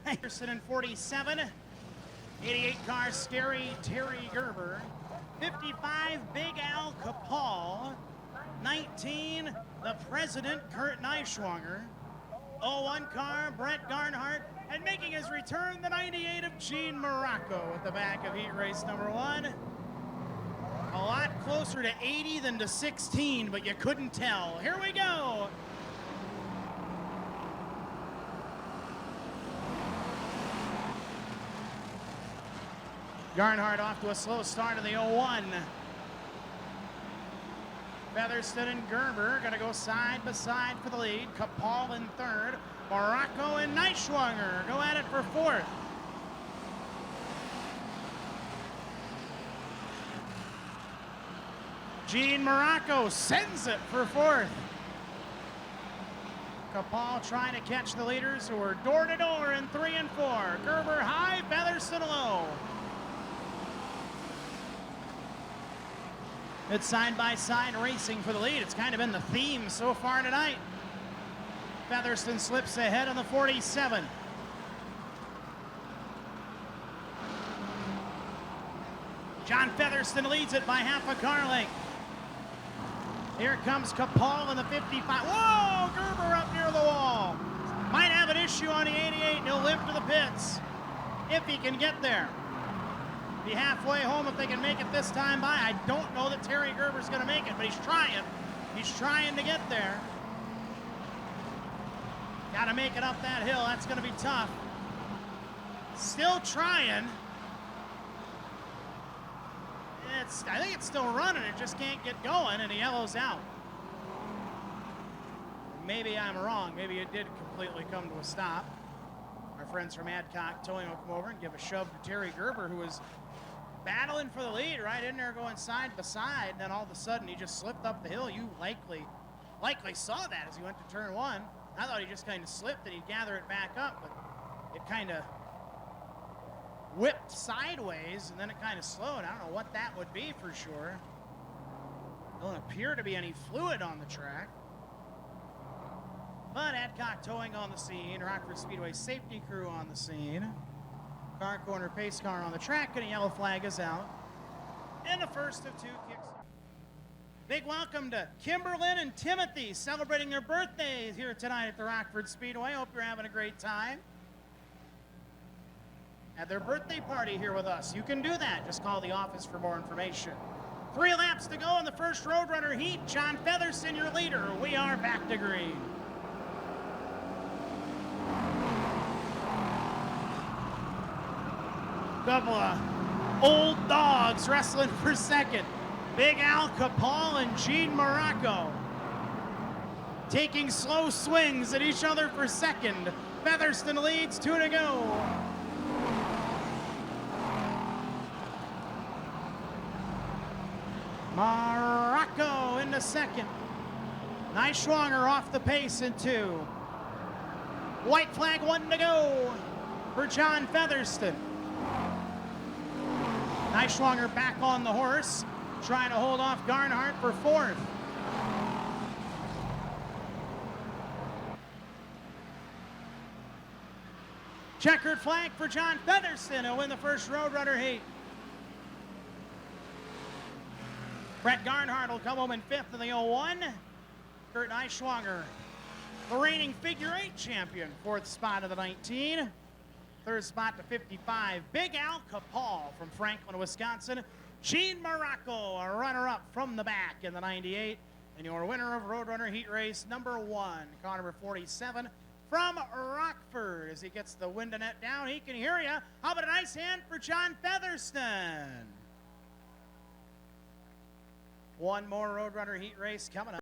Anderson in 47. 88 car Scary Terry Gerber. 55 Big Al Capal. 19 the President Kurt Neischwanger. 01 car Brett Garnhart. And making his return, the 98 of Gene Morocco at the back of heat race number 1. A lot closer to 80 than to 16, but you couldn't tell. Here we go. Garnhart off to a slow start in the 01. Featherston and Gerber gonna go side by side for the lead. Capal in third. Morocco and Neischwanger go at it for fourth. Gene Morocco sends it for fourth. Capal trying to catch the leaders who are door to door in 3 and 4. Gerber high, Featherston low. It's side-by-side racing for the lead. It's kind of been the theme so far tonight. Featherston slips ahead on the 47. John Featherston leads it by half a car length. Here comes Capal in the 55. Whoa, Gerber up near the wall. Might have an issue on the 88, and he'll limp to the pits if he can get there. Be halfway home if they can make it this time by. I don't know that Terry Gerber's gonna make it, but he's trying. He's trying to get there. Gotta make it up that hill, that's gonna be tough. Still trying. I think it's still running, it just can't get going, and the yellow's out. Maybe I'm wrong, maybe it did completely come to a stop. Our friends from Adcock Towing will come over and give a shove to Terry Gerber, who was battling for the lead, right in there going side by side, and then all of a sudden he just slipped up the hill. You likely saw that as he went to turn 1. I thought he just kind of slipped and he'd gather it back up, but it kind of whipped sideways and then it kind of slowed. I don't know what that would be for sure. Doesn't appear to be any fluid on the track. But Adcock Towing on the scene, Rockford Speedway safety crew on the scene. Car corner pace car on the track, and a yellow flag is out. And the first of 2 kicks. Big welcome to Kimberlyn and Timothy celebrating their birthdays here tonight at the Rockford Speedway. Hope you're having a great time. At their birthday party here with us. You can do that. Just call the office for more information. 3 laps to go in the first Roadrunner heat. John Featherston, your leader. We are back to green. Couple of old dogs wrestling for second. Big Al Capal and Gene Morocco taking slow swings at each other for second. Featherston leads, 2 to go. Morocco into second. Neischwanger off the pace in 2. White flag, 1 to go for John Featherston. Neischwanger back on the horse, trying to hold off Garnhart for 4th. Checkered flag for John Featherston. He'll win the first Roadrunner heat. Brett Garnhart will come home in 5th in the 01. Kurt Neischwanger, the reigning figure 8 champion, 4th spot of the 19. 3rd spot to 55, Big Al Capal from Franklin, Wisconsin. Gene Morocco, a runner-up from the back in the 98. And your winner of Roadrunner Heat Race number 1, car number 47 from Rockford. As he gets the window net down, he can hear you. How about a nice hand for John Featherston? One more Roadrunner Heat Race coming up.